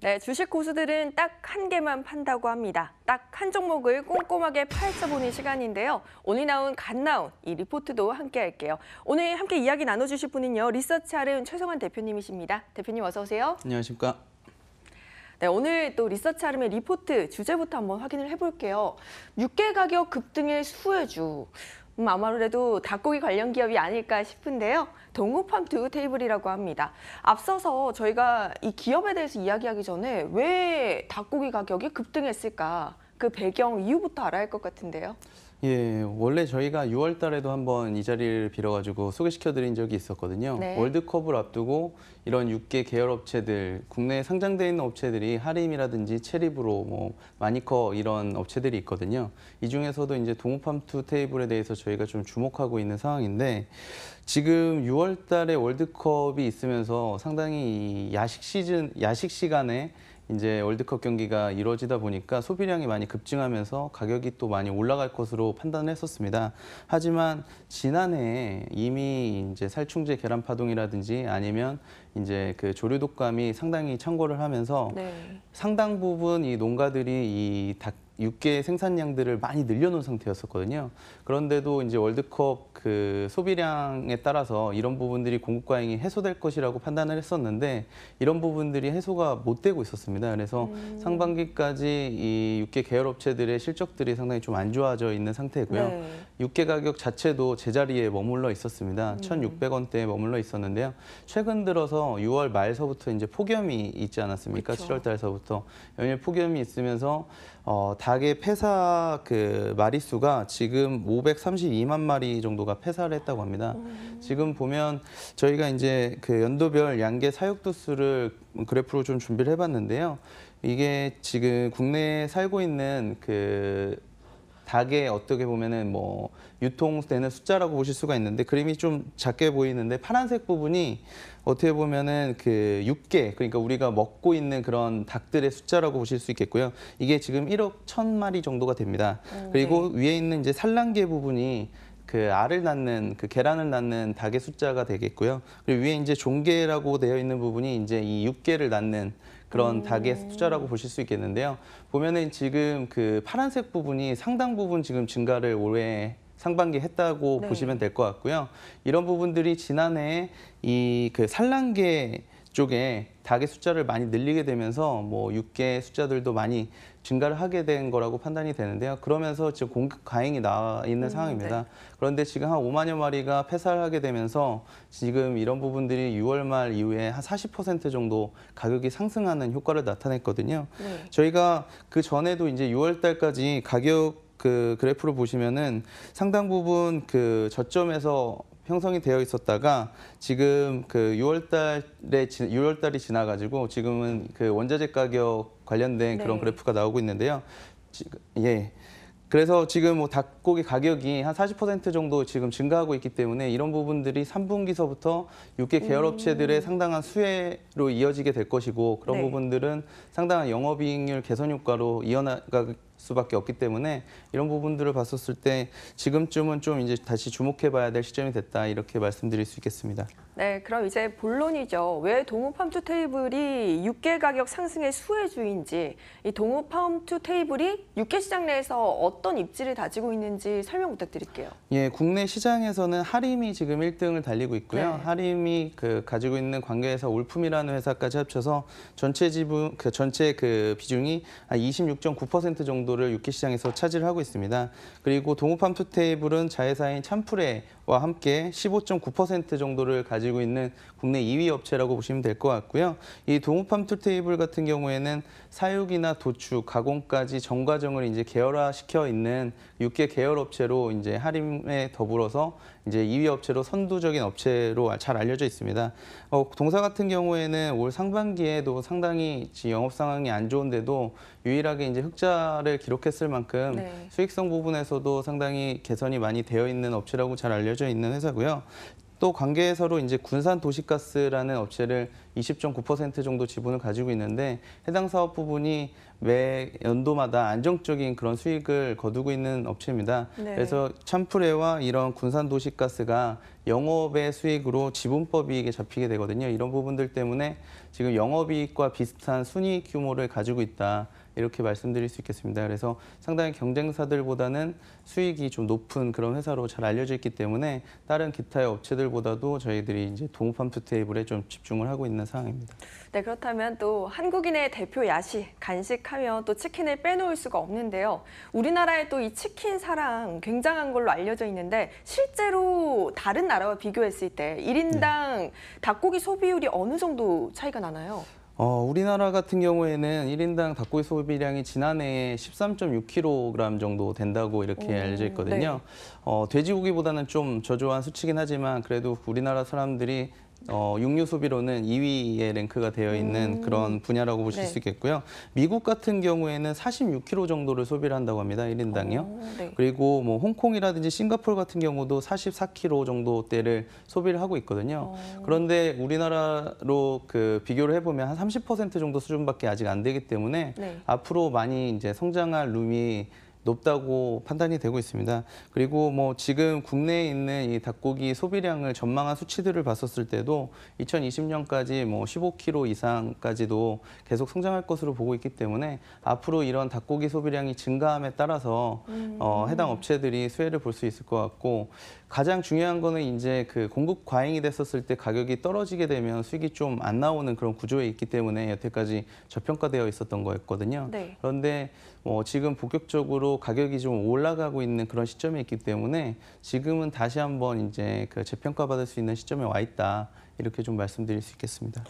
네, 주식 고수들은 딱 한 개만 판다고 합니다. 딱 한 종목을 꼼꼼하게 파헤쳐보는 시간인데요. 오늘 갓 나온 이 리포트도 함께 할게요. 오늘 함께 이야기 나눠주실 분은요. 리서치알은 최성환 대표님이십니다. 대표님 어서 오세요. 안녕하십니까. 네, 오늘 또 리서치알음의 리포트 주제부터 한번 확인을 해볼게요. 육개 가격 급등의 수혜주. 아무래도 닭고기 관련 기업이 아닐까 싶은데요. 동호팜투 테이블이라고 합니다. 앞서서 저희가 이 기업에 대해서 이야기하기 전에 왜 닭고기 가격이 급등했을까? 그 배경 이유부터 알아야 할 것 같은데요. 예, 원래 저희가 6월 달에도 한번 이 자리를 빌어가지고 소개시켜드린 적이 있었거든요. 네. 월드컵을 앞두고 이런 6개 계열 업체들, 국내에 상장되어 있는 업체들이 하림이라든지 체리브로, 마니커 이런 업체들이 있거든요. 이 중에서도 이제 동호팜투 테이블에 대해서 저희가 좀 주목하고 있는 상황인데 지금 6월 달에 월드컵이 있으면서 상당히 이 야식 시간에 이제 월드컵 경기가 이루어지다 보니까 소비량이 많이 급증하면서 가격이 또 많이 올라갈 것으로 판단을 했었습니다. 하지만 지난해 이미 이제 살충제 계란 파동이라든지 아니면 이제 그 조류 독감이 상당히 창궐을 하면서 상당 부분 이 농가들이 이 육개 생산량들을 많이 늘려놓은 상태였었거든요. 그런데도 이제 월드컵 그 소비량에 따라서 이런 부분들이 공급 과잉이 해소될 것이라고 판단을 했었는데 이런 부분들이 해소가 못 되고 있었습니다. 그래서 상반기까지 이 육개 계열 업체들의 실적들이 상당히 좀 안 좋아져 있는 상태고요. 육개 가격 자체도 제자리에 머물러 있었습니다. 1,600원대에 머물러 있었는데요. 최근 들어서 6월 말서부터 이제 폭염이 있지 않았습니까? 그렇죠. 7월 달서부터 연일 폭염이 있으면서 닭의 폐사 그 마리수가 지금 532만 마리 정도가 폐사를 했다고 합니다. 지금 보면 저희가 이제 그 연도별 양계 사육 두수를 그래프로 좀 준비를 해봤는데요. 이게 지금 국내에 살고 있는 그 닭의 어떻게 보면은 유통되는 숫자라고 보실 수가 있는데 그림이 좀 작게 보이는데 파란색 부분이 어떻게 보면은 그 육개 그러니까 우리가 먹고 있는 그런 닭들의 숫자라고 보실 수 있겠고요. 이게 지금 1억 1,000마리 정도가 됩니다. 그리고 위에 있는 이제 산란계 부분이 그 알을 낳는 그 계란을 낳는 닭의 숫자가 되겠고요. 그리고 위에 이제 종계라고 되어 있는 부분이 이제 이 육개를 낳는 그런 닭의 숫자라고 보실 수 있겠는데요. 보면은 지금 그 파란색 부분이 상당 부분 지금 증가를 올해 상반기 했다고 보시면 될 것 같고요. 이런 부분들이 지난해 이 그 산란계 쪽에 닭의 숫자를 많이 늘리게 되면서 육개 숫자들도 많이 증가를 하게 된 거라고 판단이 되는데요. 그러면서 지금 공급 과잉이 나와 있는 상황입니다. 그런데 지금 한 5만여 마리가 폐사를 하게 되면서 지금 이런 부분들이 6월 말 이후에 한 40% 정도 가격이 상승하는 효과를 나타냈거든요. 저희가 그 전에도 이제 6월 달까지 가격 그 그래프를 보시면은 상당 부분 그 저점에서 형성이 되어 있었다가 지금 그 6월 달이 지나가지고 지금은 그 원자재 가격 관련된 그런 그래프가 나오고 있는데요. 그래서 지금 닭고기 가격이 한 40% 정도 지금 증가하고 있기 때문에 이런 부분들이 3분기서부터 육개 계열 업체들의 상당한 수혜로 이어지게 될 것이고 그런 부분들은 상당한 영업이익률 개선 효과로 이어나갈 수밖에 없기 때문에 이런 부분들을 봤었을 때 지금쯤은 좀 이제 다시 주목해봐야 될 시점이 됐다 이렇게 말씀드릴 수 있겠습니다. 네, 그럼 이제 본론이죠. 왜 동호팜투 테이블이 육개 가격 상승의 수혜주인지, 이 동호팜투 테이블이 육개 시장 내에서 어떤 입지를 다지고 있는지 설명 부탁드릴게요. 예, 국내 시장에서는 하림이 지금 1등을 달리고 있고요. 하림이 그 가지고 있는 관계회사 올품이라는 회사까지 합쳐서 전체 비중이 한 26.9% 정도를 육개 시장에서 차지를 하고 있습니다. 그리고 동호팜투 테이블은 자회사인 참프레와 함께 15.9% 정도를 가지고 있는 국내 2위 업체라고 보시면 될 것 같고요. 이 동호팜투 테이블 같은 경우에는 사육이나 도축, 가공까지 전 과정을 이제 계열화시켜 있는 육개 계열 업체로 이제 하림에 더불어서 이제 2위 업체로 선두적인 업체로 잘 알려져 있습니다. 동사 같은 경우에는 올 상반기에도 상당히 영업 상황이 안 좋은데도 유일하게 이제 흑자를 기록했을 만큼 수익성 부분에서도 상당히 개선이 많이 되어 있는 업체라고 잘 알려져 있는 회사고요. 또 관계사로 이제 군산 도시가스라는 업체를 20.9% 정도 지분을 가지고 있는데 해당 사업 부분이 매 연도마다 안정적인 그런 수익을 거두고 있는 업체입니다. 네. 그래서 참프레와 이런 군산 도시가스가 영업의 수익으로 지분법이익에 잡히게 되거든요. 이런 부분들 때문에 지금 영업이익과 비슷한 순이익 규모를 가지고 있다. 이렇게 말씀드릴 수 있겠습니다. 그래서 상당히 경쟁사들보다는 수익이 좀 높은 그런 회사로 잘 알려져 있기 때문에 다른 기타의 업체들보다도 저희들이 이제 동업팜투테이블에 좀 집중을 하고 있는 상황입니다. 네, 그렇다면 또 한국인의 대표 야식, 간식하면 또 치킨을 빼놓을 수가 없는데요. 우리나라의 또 이 치킨 사랑 굉장한 걸로 알려져 있는데 실제로 다른 나라와 비교했을 때 1인당 닭고기 소비율이 어느 정도 차이가 나나요? 우리나라 같은 경우에는 1인당 닭고기 소비량이 지난해에 13.6kg 정도 된다고 이렇게 알려져 있거든요. 돼지고기보다는 좀 저조한 수치긴 하지만 그래도 우리나라 사람들이 육류 소비로는 2위에 랭크가 되어 있는 그런 분야라고 보실 네. 수 있겠고요. 미국 같은 경우에는 46kg 정도를 소비를 한다고 합니다. 1인당요. 네. 그리고 뭐 홍콩이라든지 싱가포르 같은 경우도 44kg 정도대를 소비를 하고 있거든요. 그런데 우리나라로 그 비교를 해보면 한 30% 정도 수준밖에 아직 안 되기 때문에 네. 앞으로 많이 이제 성장할 룸이 높다고 판단이 되고 있습니다. 그리고 뭐 지금 국내에 있는 이 닭고기 소비량을 전망한 수치들을 봤었을 때도 2020년까지 뭐 15kg 이상까지도 계속 성장할 것으로 보고 있기 때문에 앞으로 이런 닭고기 소비량이 증가함에 따라서 해당 업체들이 수혜를 볼 수 있을 것 같고 가장 중요한 거는 이제 그 공급 과잉이 됐었을 때 가격이 떨어지게 되면 수익이 좀 안 나오는 그런 구조에 있기 때문에 여태까지 저평가되어 있었던 거였거든요. 네. 그런데 지금 본격적으로 가격이 좀 올라가고 있는 그런 시점에 있기 때문에 지금은 다시 한번 이제 그 재평가받을 수 있는 시점에 와 있다. 이렇게 좀 말씀드릴 수 있겠습니다.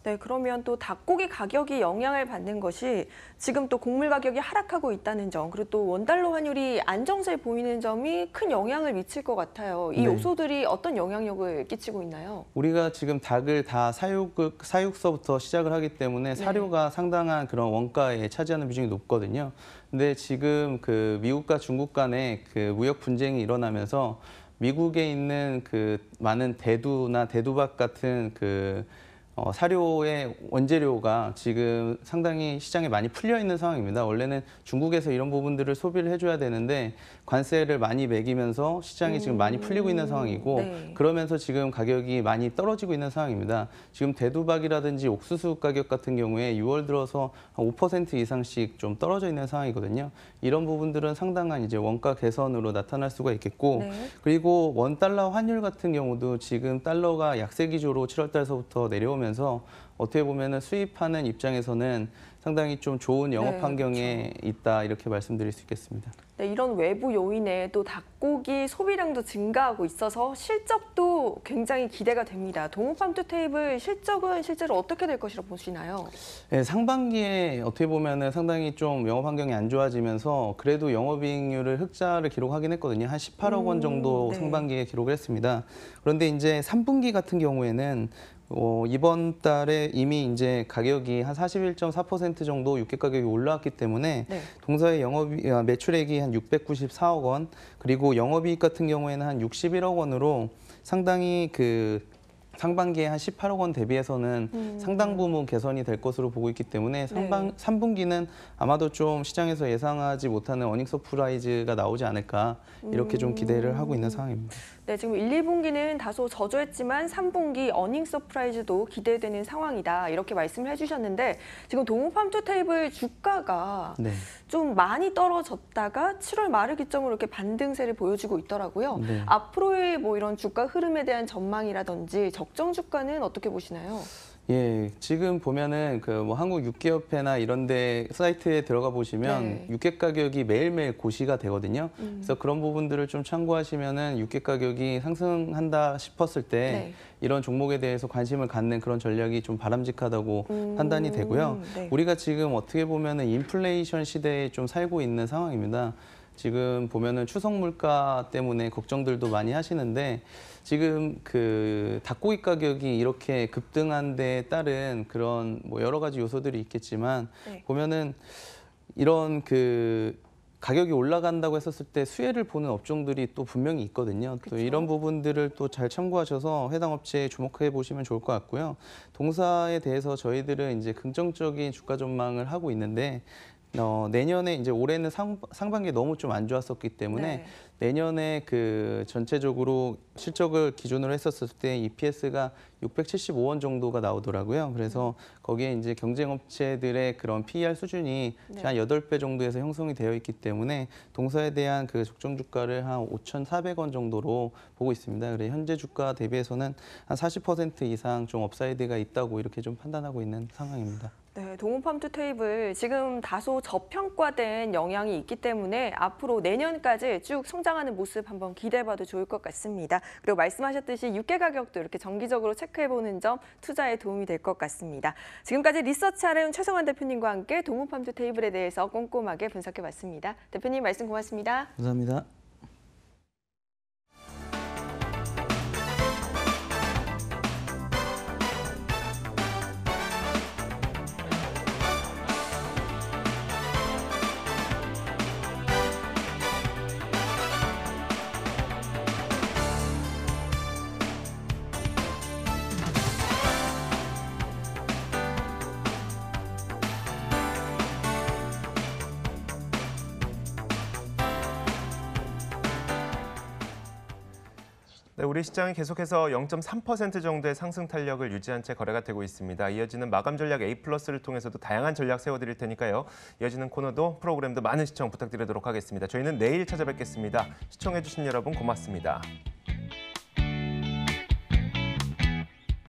네, 그러면 또 닭고기 가격이 영향을 받는 것이 지금 또 곡물 가격이 하락하고 있다는 점, 그리고 또 원달러 환율이 안정세 보이는 점이 큰 영향을 미칠 것 같아요. 이 네. 요소들이 어떤 영향력을 끼치고 있나요? 우리가 지금 닭을 다 사육서부터 시작을 하기 때문에 사료가 상당한 그런 원가에 차지하는 비중이 높거든요. 근데 지금 그 미국과 중국 간의 그 무역 분쟁이 일어나면서 미국에 있는 그 많은 대두나 대두박 같은 그 사료의 원재료가 지금 상당히 시장에 많이 풀려 있는 상황입니다. 원래는 중국에서 이런 부분들을 소비를 해줘야 되는데 관세를 많이 매기면서 시장이 지금 많이 풀리고 있는 상황이고 네. 그러면서 지금 가격이 많이 떨어지고 있는 상황입니다. 지금 대두박이라든지 옥수수 가격 같은 경우에 6월 들어서 한 5% 이상씩 좀 떨어져 있는 상황이거든요. 이런 부분들은 상당한 이제 원가 개선으로 나타날 수가 있겠고 네. 그리고 원달러 환율 같은 경우도 지금 달러가 약세 기조로 7월 달서부터 내려오면서 어떻게 보면은 수입하는 입장에서는 상당히 좀 좋은 영업 네, 환경에 있다 이렇게 말씀드릴 수 있겠습니다. 네, 이런 외부 요인에 또 닭고기 소비량도 증가하고 있어서 실적도 굉장히 기대가 됩니다. 동호팜투테이블 실적은 실제로 어떻게 될 것이라 보시나요? 네, 상반기에 어떻게 보면은 상당히 좀 영업 환경이 안 좋아지면서 그래도 영업이익률을 흑자를 기록하긴 했거든요. 한 18억 원 정도 네. 상반기에 기록을 했습니다. 그런데 이제 3분기 같은 경우에는 이번 달에 이미 이제 가격이 한 41.4% 정도 유가 가격이 올라왔기 때문에 네. 동사의 매출액이 한 694억 원, 그리고 영업이익 같은 경우에는 한 61억 원으로 상당히 그 상반기에 한 18억 원 대비해서는 상당 부분 개선이 될 것으로 보고 있기 때문에 3분기는 아마도 좀 시장에서 예상하지 못하는 어닝 서프라이즈가 나오지 않을까 이렇게 좀 기대를 하고 있는 상황입니다. 네, 지금 1, 2분기는 다소 저조했지만 3분기 어닝 서프라이즈도 기대되는 상황이다. 이렇게 말씀을 해주셨는데 지금 동호팜투테이블 주가가 네. 좀 많이 떨어졌다가 7월 말을 기점으로 이렇게 반등세를 보여주고 있더라고요. 네. 앞으로의 뭐 이런 주가 흐름에 대한 전망이라든지 적정 주가는 어떻게 보시나요? 예, 지금 보면은 그 뭐 한국 육계협회나 이런 데 사이트에 들어가 보시면 네. 육계 가격이 매일매일 고시가 되거든요. 그래서 그런 부분들을 좀 참고하시면은 육계 가격이 상승한다 싶었을 때 네. 이런 종목에 대해서 관심을 갖는 그런 전략이 좀 바람직하다고 판단이 되고요. 네. 우리가 지금 어떻게 보면은 인플레이션 시대에 좀 살고 있는 상황입니다. 지금 보면은 추석 물가 때문에 걱정들도 많이 하시는데 지금 그 닭고기 가격이 이렇게 급등한 데에 따른 그런 뭐 여러 가지 요소들이 있겠지만 네. 보면은 이런 그 가격이 올라간다고 했었을 때 수혜를 보는 업종들이 또 분명히 있거든요. 또 그쵸. 이런 부분들을 또 잘 참고하셔서 해당 업체에 주목해 보시면 좋을 것 같고요. 동사에 대해서 저희들은 이제 긍정적인 주가 전망을 하고 있는데 내년에 이제 올해는 상반기에 너무 좀 안 좋았었기 때문에 네. 내년에 그 전체적으로 실적을 기준으로 했었을 때 EPS가 675원 정도가 나오더라고요. 그래서 거기에 이제 경쟁 업체들의 그런 PER 수준이 네. 한 8배 정도에서 형성이 되어 있기 때문에 동사에 대한 그 적정 주가를 한 5,400원 정도로 보고 있습니다. 그래 현재 주가 대비해서는 한 40% 이상 좀 업사이드가 있다고 이렇게 좀 판단하고 있는 상황입니다. 네, 동호팜투테이블 지금 다소 저평가된 영향이 있기 때문에 앞으로 내년까지 쭉 성장하는 모습 한번 기대해봐도 좋을 것 같습니다. 그리고 말씀하셨듯이 유가 가격도 이렇게 정기적으로 체크해보는 점 투자에 도움이 될 것 같습니다. 지금까지 리서치하름 최성환 대표님과 함께 동호팜투테이블에 대해서 꼼꼼하게 분석해봤습니다. 대표님 말씀 고맙습니다. 감사합니다. 네, 우리 시장이 계속해서 0.3% 정도의 상승 탄력을 유지한 채 거래가 되고 있습니다. 이어지는 마감 전략 A+를 통해서도 다양한 전략 세워드릴 테니까요. 이어지는 코너도 프로그램도 많은 시청 부탁드리도록 하겠습니다. 저희는 내일 찾아뵙겠습니다. 시청해주신 여러분 고맙습니다.